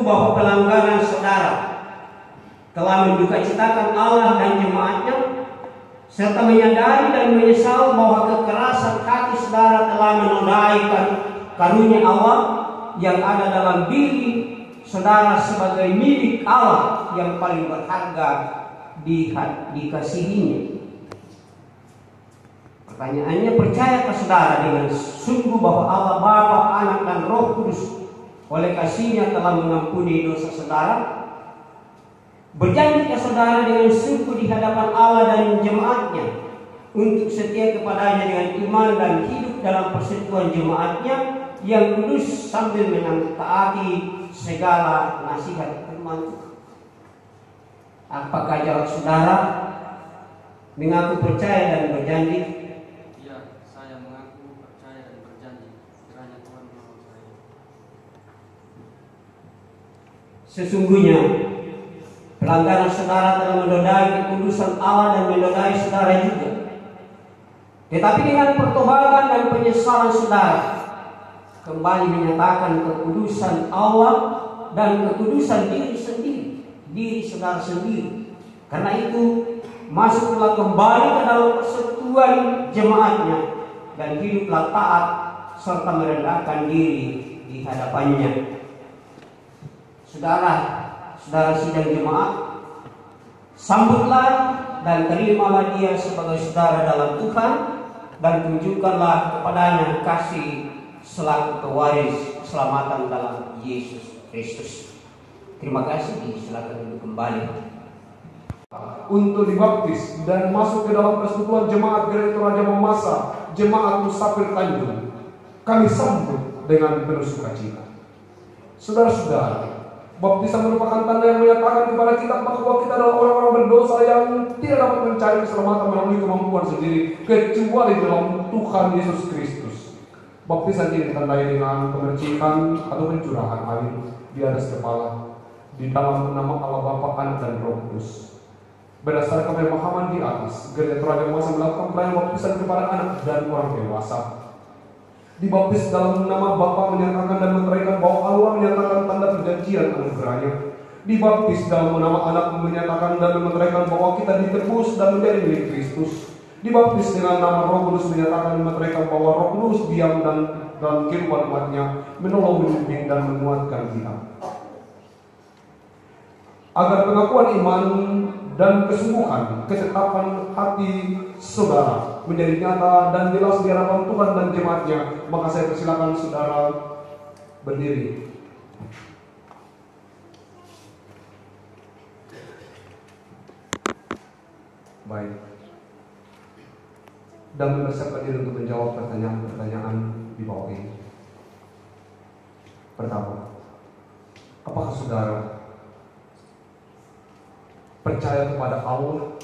sungguh bahwa pelanggaran saudara telah mendukacitakan Allah dan jemaatnya, serta menyadari dan menyesal bahwa kekerasan hati saudara telah menodai karunia Allah yang ada dalam diri saudara sebagai milik Allah yang paling berharga dikasihinya. Pertanyaannya, percayakah saudara dengan sungguh bahwa Allah Bapa, Anak dan Roh Kudus oleh kasih-Nya telah mengampuni dosa saudara? Berjanjikah saudara dengan sungguh di hadapan Allah dan jemaatnya untuk setia kepadanya dengan iman dan hidup dalam persekutuan jemaatnya yang kudus sambil menaati segala nasihat firman Tuhan? Apakah jawab saudara mengaku percaya dan berjanji? Ya, saya mengaku percaya dan berjanji kiranya Tuhan menolong saya. Sesungguhnya pelanggaran saudara telah menodai kekudusan Allah dan menodai saudara juga. Tetapi dengan pertobatan dan penyesalan saudara kembali menyatakan kekudusan Allah dan kekudusan diri saudara sendiri. Karena itu masuklah kembali ke dalam persekutuan jemaatnya dan hiduplah taat serta merendahkan diri di hadapannya. Saudara sidang jemaat, sambutlah dan terimalah dia sebagai saudara dalam Tuhan dan tunjukkanlah kepadanya kasih selaku pewaris keselamatan dalam Yesus Kristus. Terima kasih, silakan duduk kembali. Untuk dibaptis dan masuk ke dalam persekutuan jemaat Gereja Raja Mamasa, jemaat Musafir Tanjung, kami sambut dengan penuh sukacita. Saudara-saudara, baptisan merupakan tanda yang menyatakan kepada kita bahwa kita adalah orang-orang berdosa yang tidak dapat mencari keselamatan melalui kemampuan sendiri kecuali dalam Tuhan Yesus Kristus. Baptisan ini ditandai dengan pemercikan atau pencurahan air di atas kepala di dalam nama Allah Bapa, Anak dan Roh Kudus. Berdasarkan pemahaman di atas, Gereja Raja Mamasa melakukan pelayanan baptisan kepada anak dan orang dewasa. Dibaptis dalam nama Bapa menyatakan dan meneraikan bahwa Allah menyatakan tanda perjanjian anugerahnya. Dibaptis dalam nama Anak menyatakan dan meneraikan bahwa kita ditebus dan menjadi milik Kristus. Dibaptis dengan nama Roh Kudus menyatakan dan meneraikan bahwa Roh Kudus diam dan dalam kehidupan umatnya, menolong, membimbing dan menguatkan kita. Agar pengakuan iman dan kesungguhan, ketetapan hati saudara menjadi nyata dan jelas di hadapan Tuhan dan jemaatnya, maka saya persilakan saudara berdiri. Baik. Dan mempersiapkan diri untuk menjawab pertanyaan-pertanyaan di bawah ini. Pertama, apakah saudara percaya kepada Allah,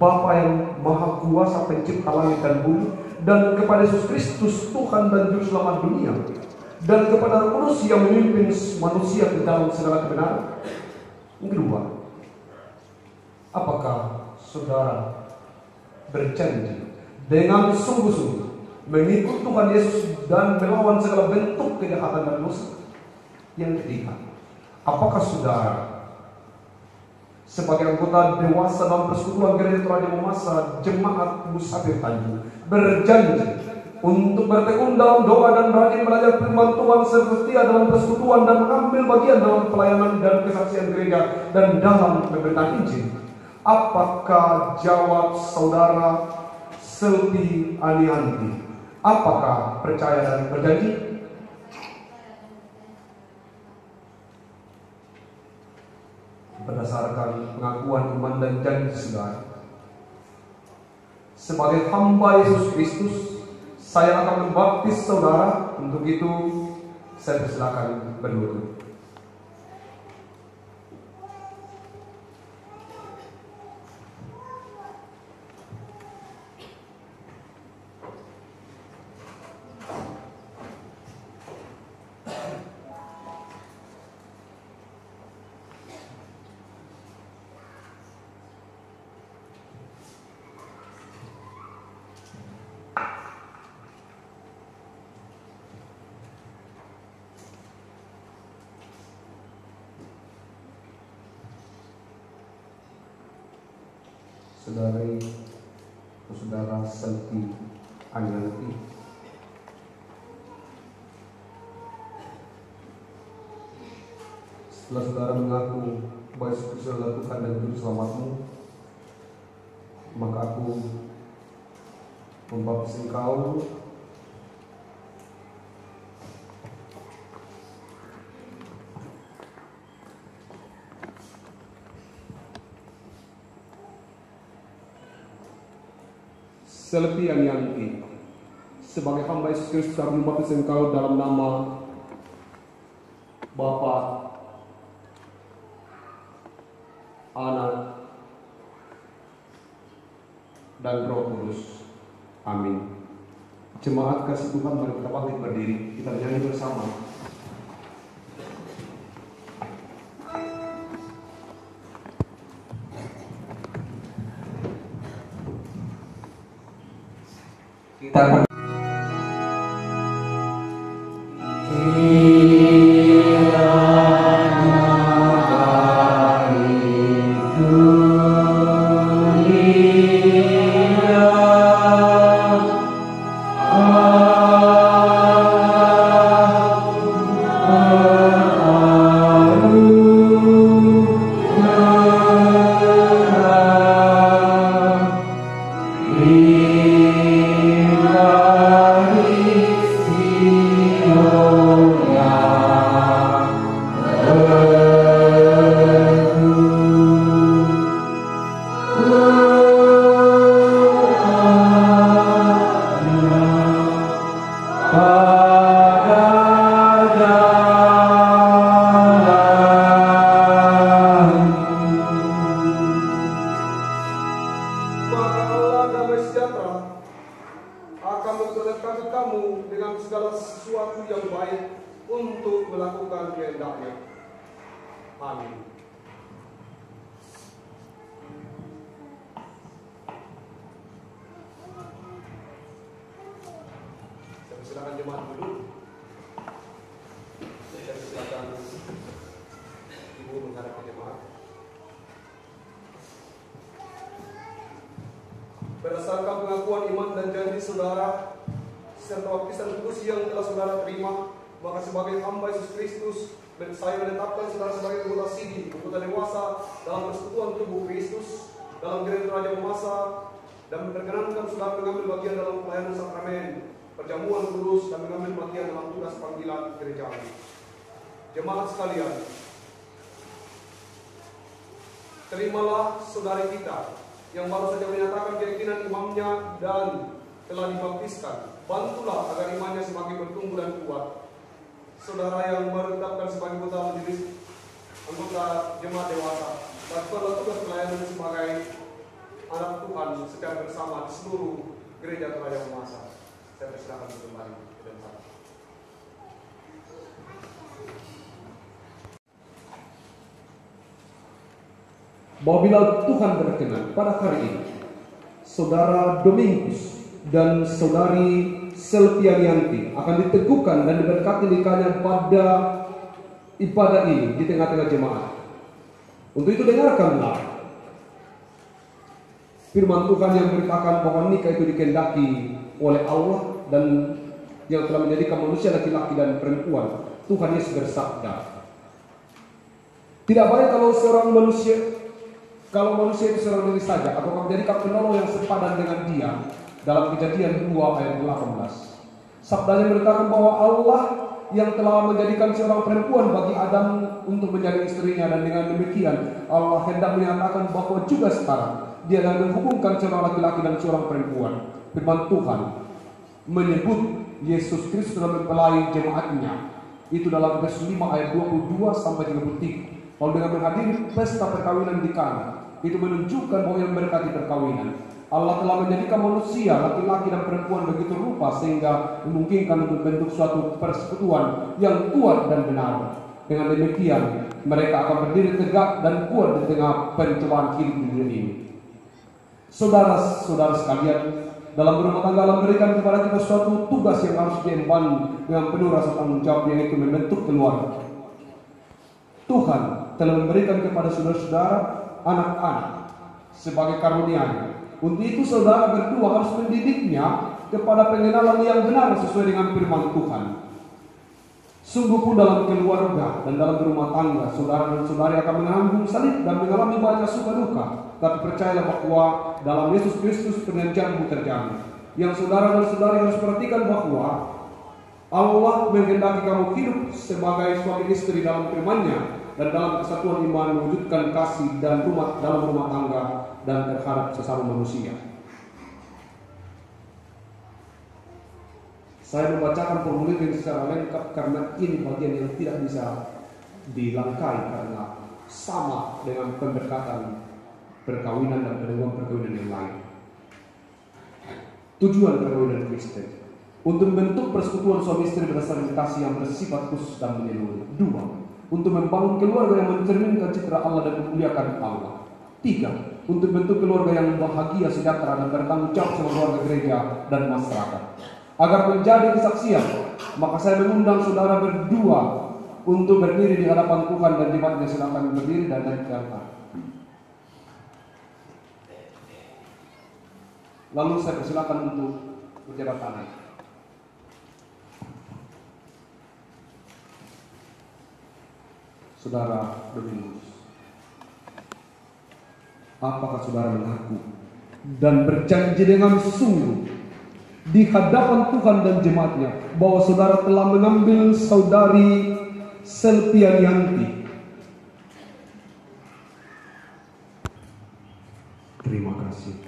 Bapa yang Maha Kuasa Pencipta langit dan bumi, dan kepada Yesus Kristus Tuhan dan Juru Selamat dunia, dan kepada Roh Kudus yang memimpin manusia ke dalam segala kebenaran? Yang kedua, apakah saudara berjanji dengan sungguh-sungguh mengikut Tuhan Yesus dan melawan segala bentuk kejahatan dan dosa? Yang ketiga, apakah saudara sebagai anggota dewasa dalam persekutuan Gereja Raja Mamasa Jemaat Musafir Tanjung berjanji untuk bertekun dalam doa dan rajin belajar firman Tuhan serta setia dalam persekutuan dan mengambil bagian dalam pelayanan dan kesaksian gereja dan dalam pemberitaan Injil? Apakah jawab saudara Selvi Anianti? Apakah percaya dan berjanji? Berdasarkan pengakuan iman dan janji saudara, sebagai hamba Yesus Kristus, saya akan membaptis saudara. Untuk itu, saya persilakan berlutut. Saudara Selvi Anyanti. Setelah saudara mengaku bahwa Yesus Kristus adalah Tuhan dan Juru Selamatmu, maka aku membaptis engkau Selvi Anyanti sebagai hamba Yesus Kristus. Aku membaptis engkau dalam nama Bapa, Anak, dan Roh Kudus. Amin. Jemaat kasih Tuhan, mari kita bangkit berdiri, kita nyanyi bersama. Kita silakan jemaat duduk. Silakan ibu menghadap ke jemaat. Berdasarkan pengakuan iman dan janji saudara serta baptisan kudus yang telah saudara terima, maka sebagai hamba Yesus Kristus, saya menetapkan saudara sebagai anggota sidi, anggota dewasa dalam persekutuan tubuh Kristus, dalam gereja Raja Masa, dan memperkenankan saudara mengambil bagian dalam pelayanan sakramen, perjamuan kudus, dan mengambil bagian dalam tugas panggilan gerejawi. Jemaat sekalian, terimalah saudari kita yang baru saja menyatakan keyakinan imamnya dan telah dibaptiskan. Bantulah agar imannya semakin bertumbuh dan kuat. Saudara yang baru ditetapkan sebagai anggota majelis, anggota jemaat dewasa, lakukanlah tugas pelayanan sebagai anak Tuhan secara bersama di seluruh gereja Raja Masa. Saya persilakan untuk kembali ke depan. Apabila Tuhan berkenan, pada hari ini saudara Domingus dan saudari Selvi Anyanti akan diteguhkan dan diberkati nikahnya pada ibadah ini di tengah-tengah jemaat. Untuk itu dengarkanlah firman Tuhan yang beritakan bahwa nikah itu dikehendaki oleh Allah dan yang telah menjadikan manusia laki-laki dan perempuan. Tuhan Yesus bersabda, tidak baik kalau manusia itu seorang diri saja, atau menjadikan penolong yang sepadan dengan dia. Dalam Kejadian 2 ayat 18, sabdanya beritakan bahwa Allah yang telah menjadikan seorang perempuan bagi Adam untuk menjadi istrinya, dan dengan demikian Allah hendak menyatakan bahwa juga sekarang dia akan menghubungkan seorang laki-laki dan seorang perempuan. Firman Tuhan menyebut Yesus Kristus dalam mempelai jemaatnya, itu dalam Efesus 5 ayat 22 sampai 33. Lalu dengan menghadiri pesta perkawinan di Kana, itu menunjukkan bahwa yang berkati perkawinan, Allah telah menjadikan manusia laki-laki dan perempuan begitu rupa sehingga memungkinkan untuk bentuk suatu persekutuan yang kuat dan benar. Dengan demikian mereka akan berdiri tegak dan kuat di tengah pencobaan hidup di dunia ini. Saudara-saudara sekalian, dalam berumah tangga Allah memberikan kepada kita suatu tugas yang harus diemban dengan penuh rasa tanggung jawab, yaitu membentuk keluarga. Tuhan telah memberikan kepada saudara-saudara anak-anak sebagai karunia-Nya. Untuk itu saudara berdua harus mendidiknya kepada pengenalan yang benar sesuai dengan firman Tuhan. Sungguh pun dalam keluarga dan dalam rumah tangga, saudara dan saudari akan menanggung salib dan mengalami banyak suka duka. Tapi percayalah bahwa dalam Yesus Kristus pengerjaanmu terjamin. Yang saudara dan saudari harus perhatikan bahwa Allah menghendaki kamu hidup sebagai suami istri dalam firman-Nya dan dalam kesatuan iman mewujudkan kasih dan dalam rumah tangga dan terhadap sesama manusia. Saya membacakan formulir ini secara lengkap karena ini bagian yang tidak bisa dilangkai karena sama dengan pemberkatan perkawinan dan peneguhan perkawinan yang lain. Tujuan perkawinan Kristen untuk membentuk persekutuan suami istri berdasarkan kasih yang bersifat khusus dan menyeluruh. 2. Untuk membangun keluarga yang mencerminkan citra Allah dan memuliakan Allah. 3. Untuk bentuk keluarga yang bahagia, sejahtera dan bertanggung jawab sama keluarga gereja dan masyarakat. Agar menjadi kesaksian, maka saya mengundang saudara berdua untuk berdiri di hadapan Tuhan dan jemaatnya. Silakan berdiri dan naik ke altar. Lalu saya persilakan untuk berjabat tangan. Saudara Dominus, apakah saudara mengaku dan berjanji dengan sungguh di hadapan Tuhan dan jemaatnya bahwa saudara telah mengambil saudari Selpianianti? Terima kasih.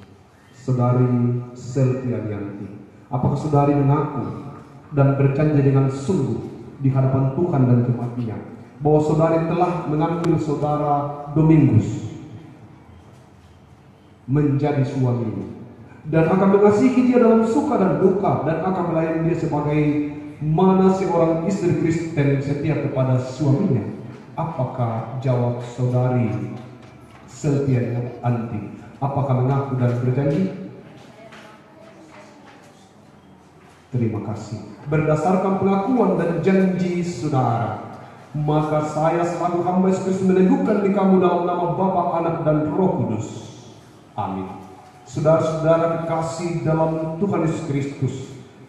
Saudari Selpianianti, apakah saudari mengaku dan berjanji dengan sungguh di hadapan Tuhan dan jemaatnya bahwa saudari telah mengambil saudara Domingus menjadi suamimu dan akan mengasihi dia dalam suka dan duka dan akan melayani dia sebagai mana seorang istri Kristen setia kepada suaminya? Apakah jawab saudari Selpianianti? Apakah mengaku dan berjanji? Terima kasih. Berdasarkan pengakuan dan janji saudara, maka saya selaku hamba Yesus Kristus meneguhkan di kamu dalam nama Bapa, Anak dan Roh Kudus. Amin. Saudara-saudara kekasih dalam Tuhan Yesus Kristus,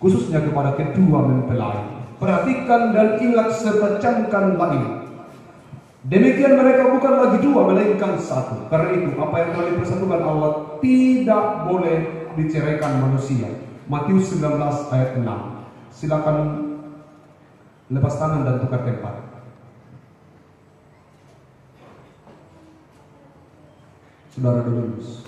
khususnya kepada kedua mempelai, perhatikan dan ingat serta camkanlah ini. Demikian mereka bukan lagi dua melainkan satu. Karena itu apa yang telah dipersatukan Allah tidak boleh diceraikan manusia. Matius 19 ayat 6. Silakan lepas tangan dan tukar tempat. Saudara Dominus,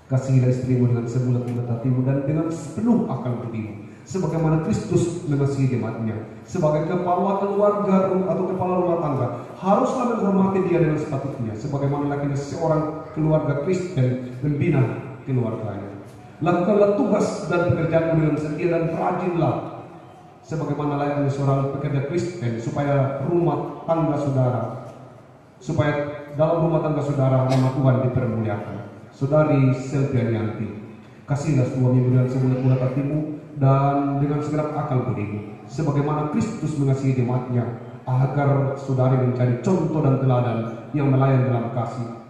kasihilah istrimu dengan sebulat-bulat hatimu dan dengan sepenuh akal budimu, sebagaimana Kristus mengasihi jemaatnya. Sebagai kepala keluarga atau kepala rumah tangga, haruslah menghormati dia dengan sepatutnya, sebagaimana laki-laki seorang keluarga Kristen membina keluarganya. Lakukanlah tugas dan pekerjaanmu dengan setia dan rajinlah, sebagaimana layaknya seorang pekerja Kristen, supaya dalam rumah tangga saudara nama Tuhan dipermuliakan. Saudari Selpianianti, kasihlah suamimu dengan sebulat-bulat hatimu dan dengan segenap akal budimu, sebagaimana Kristus mengasihi jemaatnya, agar saudari menjadi contoh dan teladan yang melayani dalam kasih.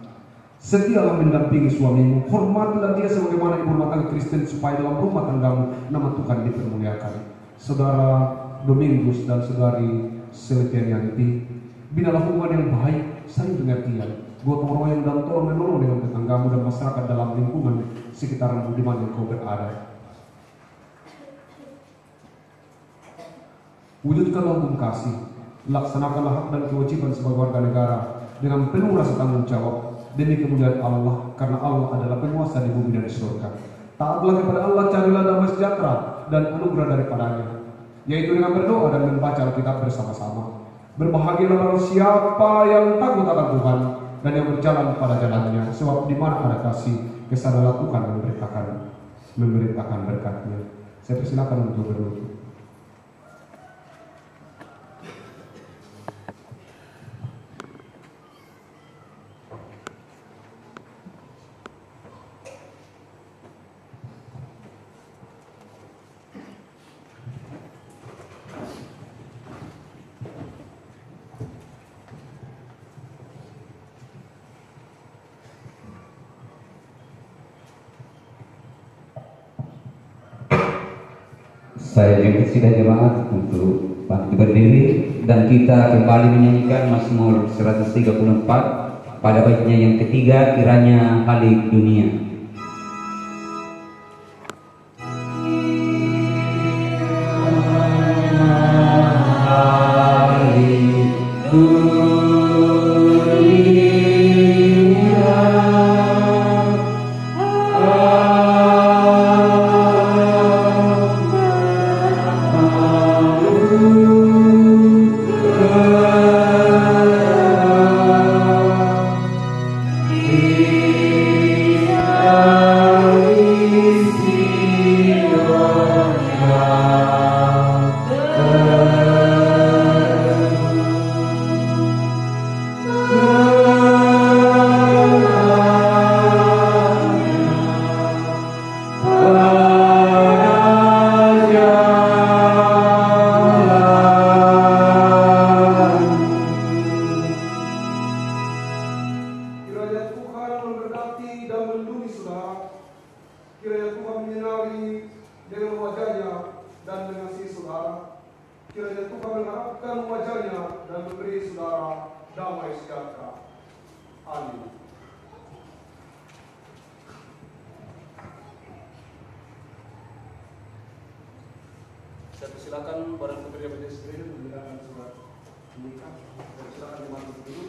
Setialah mendampingi suamimu, hormatilah dia sebagaimana ibu rumah tangga Kristen, supaya dalam rumah tanggamu nama Tuhan dipermuliakan. Saudara Domingus dan saudari Selpianianti, binalah hubungan yang baik, saling pengertian, gotong royong dan tolong menolong dengan tetanggamu dan masyarakat dalam lingkungan sekitaran di mana kau berada. Wujudkanlah hukum kasih, laksanakanlah hak dan kewajiban sebagai warga negara dengan penuh rasa tanggung jawab demi kemuliaan Allah, karena Allah adalah penguasa di bumi dan di surga. Taatlah kepada Allah, carilah damai sejahtera dan anugerah daripadanya, yaitu dengan berdoa dan membaca Alkitab bersama-sama. Berbahagialah barang siapa yang takut akan Tuhan dan yang berjalan pada jalannya, sebab di mana ada kasih, kesanalah Tuhan memerintahkan berkat-Nya. Saya persilakan untuk berdoa. Saya juga sidang jemaat untuk bangkit berdiri dan kita kembali menyanyikan Mazmur 134 pada baitnya yang ketiga, kiranya halik dunia. Saya persilakan Badan Putri Majelis Sendiri membacakan surat nikah. Silakan dimasuk dulu.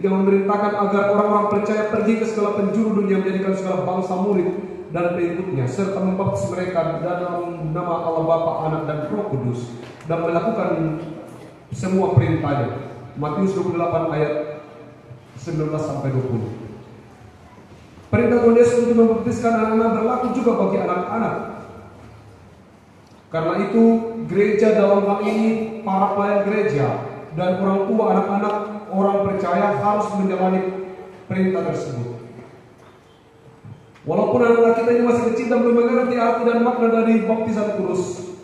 Dia memerintahkan agar orang-orang percaya pergi ke segala penjuru dunia, menjadikan segala bangsa murid dan pengikutnya, serta membaptis mereka dalam nama Allah Bapa, Anak dan Roh Kudus, dan melakukan semua perintahnya. Matius 28 ayat 19 sampai 20. Perintah Tuhan Yesus untuk membaptiskan anak-anak berlaku juga bagi anak-anak. Karena itu gereja dalam hal ini, para pelayan gereja dan orang tua anak-anak orang percaya harus menjalani perintah tersebut. Walaupun anak-anak kita ini masih kecil dan belum mengerti arti dan makna dari baptisan kudus,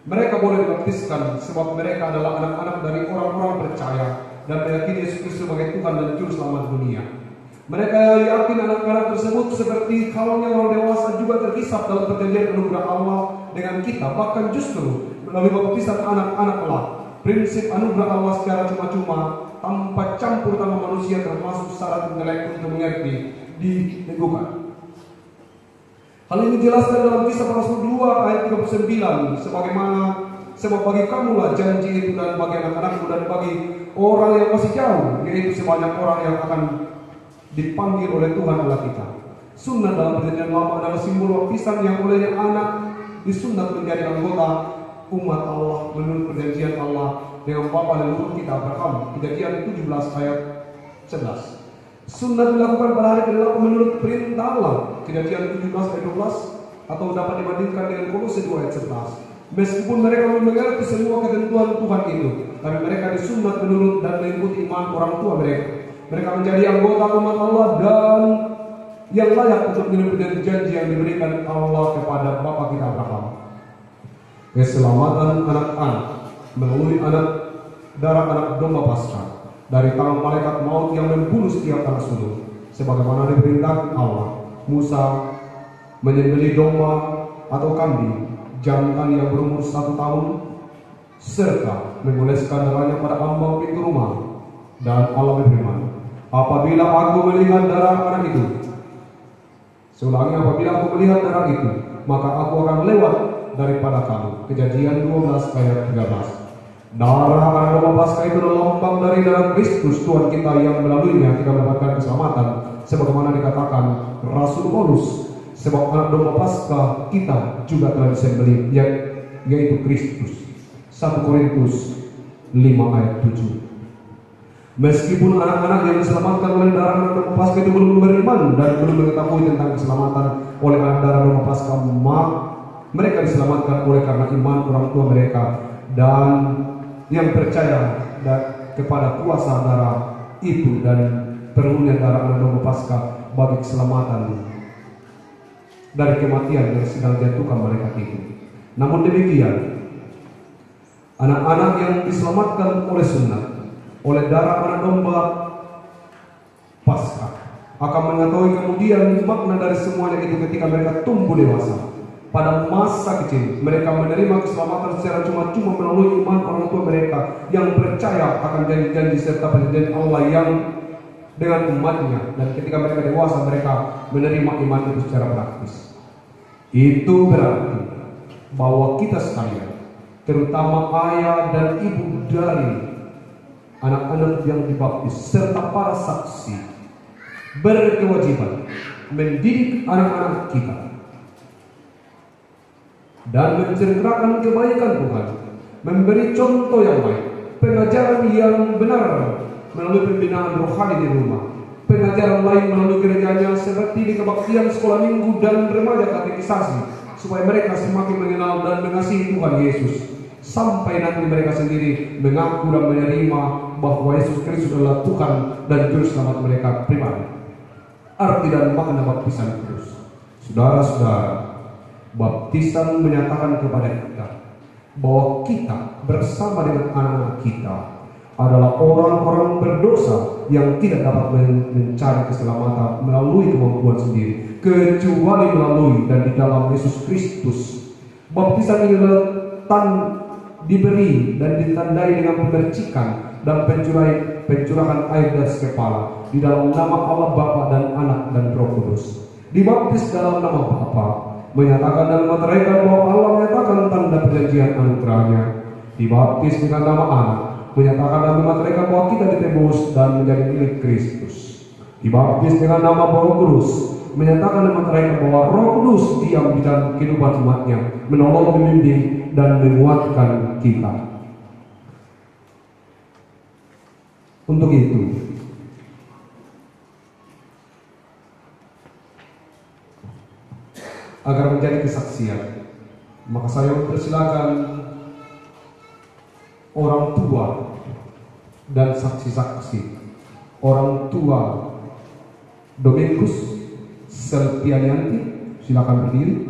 mereka boleh dibaptiskan sebab mereka adalah anak-anak dari orang-orang percaya dan meyakini Yesus Kristus sebagai Tuhan dan Juru Selamat dunia. Mereka yakin anak-anak tersebut seperti halnya orang dewasa juga terhisap dalam perjanjian anugerah Allah dengan kita. Bahkan justru melalui baptisan anak-anaklah prinsip anugerah Allah secara cuma-cuma tanpa campur tangan manusia, termasuk syarat intelek untuk mengerti, diteguhkan. Hal ini dijelaskan dalam Kisah para Rasul 2 ayat 39, sebab bagi kamulah janji itu, dan bagi anak-anakmu, dan bagi orang yang masih jauh, yaitu sebanyak orang yang akan dipanggil oleh Tuhan Allah kita. Sunnah dalam perjanjian lama adalah simbol baptisan yang olehnya anak disunat menjadi anggota umat Allah menurut perjanjian Allah dengan bapa leluhur kita Abraham. Kejadian 17 ayat 11. Sunnah dilakukan pada hari ke-8 menurut perintah Allah. Kejadian 17 ayat 12, atau dapat dibandingkan dengan Kolose 2 ayat 11. Meskipun mereka belum mengerti semua ketentuan Tuhan itu, tapi mereka disunat menurut dan mengikuti iman orang tua mereka. Mereka menjadi anggota umat Allah dan yang layak untuk menerima janji yang diberikan Allah kepada bapa kita Abraham. Keselamatan anak-anak melalui darah anak domba Paskah dari tangan malaikat maut yang membunuh setiap anak sulung, sebagaimana diperintahkan Allah. Musa menyembelih domba atau kambing jantan yang berumur 1 tahun serta mengoleskan darahnya pada ambang pintu rumah, dan Allah berfirman, apabila aku melihat darah anak itu, apabila aku melihat darah itu, maka aku akan lewat daripada kamu. Kejadian 12 ayat 13. Darah anak domba Paskah itu adalah lambang dari darah Kristus Tuhan kita, yang melaluinya kita mendapatkan keselamatan, sebagaimana dikatakan Rasul Paulus, sebab anak domba Paskah kita juga telah disembelih, yaitu Kristus. 1 Korintus 5 ayat 7. Meskipun anak-anak yang diselamatkan oleh darah anak domba Paskah itu belum beriman dan belum mengetahui tentang keselamatan oleh anak darah domba Paskah, mereka diselamatkan oleh karena iman orang tua mereka dan yang percaya kepada kuasa darah itu dan perlunya darah anak domba Paskah bagi keselamatan dari kematian yang sedang jatuhkan mereka itu. Namun demikian, anak-anak yang diselamatkan oleh sunat, oleh darah anak domba Paskah, akan mengetahui kemudian makna dari semuanya itu ketika mereka tumbuh dewasa. Pada masa kecil, mereka menerima keselamatan secara cuma-cuma melalui iman orang tua mereka yang percaya akan janji-janji serta perjanjian Allah yang dengan umatnya. Dan ketika mereka dewasa, mereka menerima iman itu secara praktis. Itu berarti bahwa kita sekalian, terutama ayah dan ibu dari anak-anak yang dibaptis serta para saksi, berkewajiban mendidik anak-anak kita dan menceritakan kebaikan Tuhan, memberi contoh yang baik, pengajaran yang benar melalui pembinaan rohani di rumah, pengajaran lain melalui gerejanya seperti di kebaktian sekolah minggu dan remaja katekisasi, supaya mereka semakin mengenal dan mengasihi Tuhan Yesus, sampai nanti mereka sendiri mengaku dan menerima bahwa Yesus Kristus adalah Tuhan dan Juru Selamat mereka pribadi. Arti dan makna baptisan kudus, saudara-saudara, baptisan menyatakan kepada kita bahwa kita bersama dengan anak-anak kita adalah orang-orang berdosa yang tidak dapat mencari keselamatan melalui kemampuan sendiri, kecuali melalui dan di dalam Yesus Kristus. Baptisan ini adalah diberi dan ditandai dengan pemercikan dan pencurahan air dari kepala di dalam nama Allah Bapa dan Anak dan Roh Kudus. Dibaptis dalam nama Bapa, menyatakan dan meteraikan bahwa Allah menyatakan tanda perjanjian anugerahnya. Dibaptis dengan nama Anak, menyatakan dan meteraikan bahwa kita ditebus dan menjadi milik Kristus. Dibaptis dengan nama Roh Kudus, menyatakan dan meteraikan bahwa Roh Kudus diam di dalam kehidupan umatnya, menolong, membimbing dan menguatkan kita. Untuk itu, agar menjadi kesaksian, maka saya mempersilakan orang tua dan saksi-saksi. Orang tua Domingus Selpianianti, silakan berdiri.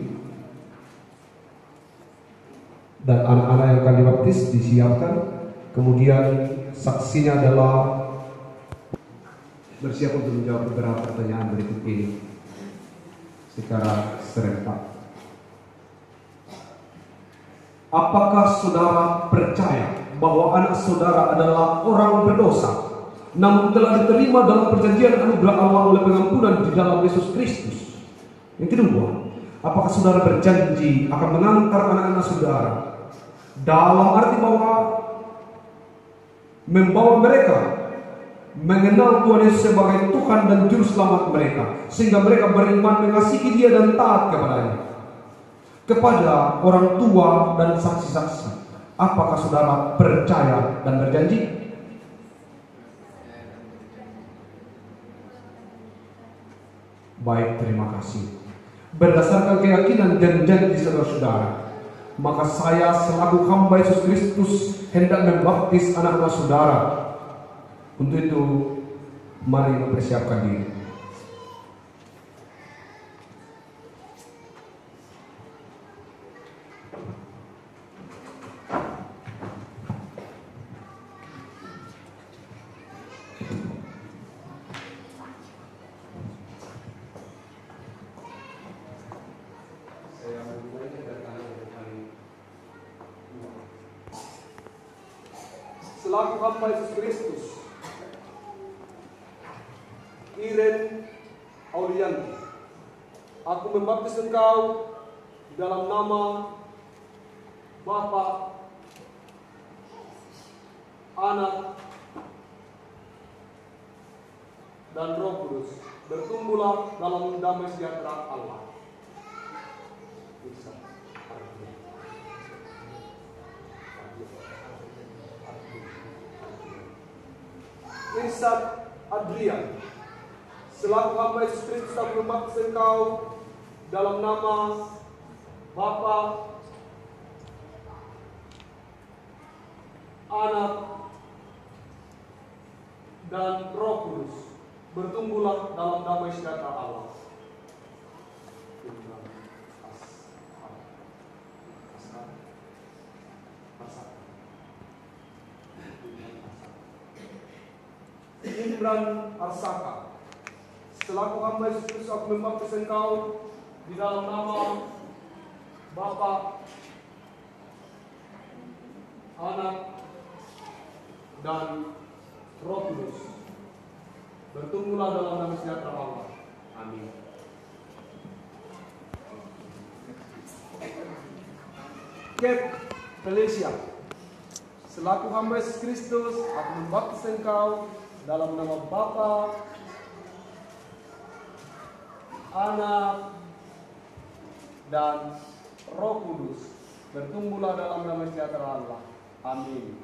Dan anak-anak yang akan dibaptis disiapkan. Kemudian saksinya adalah bersiap untuk menjawab beberapa pertanyaan berikut ini secara serentak. Apakah saudara percaya bahwa anak saudara adalah orang berdosa, namun telah diterima dalam perjanjian anugerah Allah oleh pengampunan di dalam Yesus Kristus? Yang kedua, apakah saudara berjanji akan mengantar anak-anak saudara dalam arti bahwa membawa mereka mengenal Tuhan Yesus sebagai Tuhan dan Juru Selamat mereka, sehingga mereka beriman, mengasihi Dia dan taat kepadanya? Kepada orang tua dan saksi-saksi, apakah saudara percaya dan berjanji? Baik, terima kasih. Berdasarkan keyakinan dan janji saudara-saudara, maka saya selaku hamba Yesus Kristus hendak membaptis anak-anak saudara. Untuk itu, mari mempersiapkan diri. Selaku hamba Yesus Kristus, Iren Aulianti, aku membaptis engkau dalam nama Bapa, Anak, dan Roh Kudus. Bertumbuhlah dalam damai sejahtera Allah. Irsad Adrian, selaku hamba Yesus Kristus, aku membaptis engkau dalam nama Bapa, Anak, dan Roh Kudus. Bertumbuhlah dalam damai sejahtera Allah. Imran Arsaka. Selaku hamba Yesus Kristus, aku membaptis engkau di dalam nama Bapa, Anak, dan Roh Kudus. Bertumbuhlah dalam nama sejahtera Allah. Amin. Kate Felicia. Selaku hamba Yesus Kristus, aku membaptis engkau dalam nama Bapa, Anak, dan Roh Kudus. Bertumbuhlah dalam nama sejahtera Allah. Amin.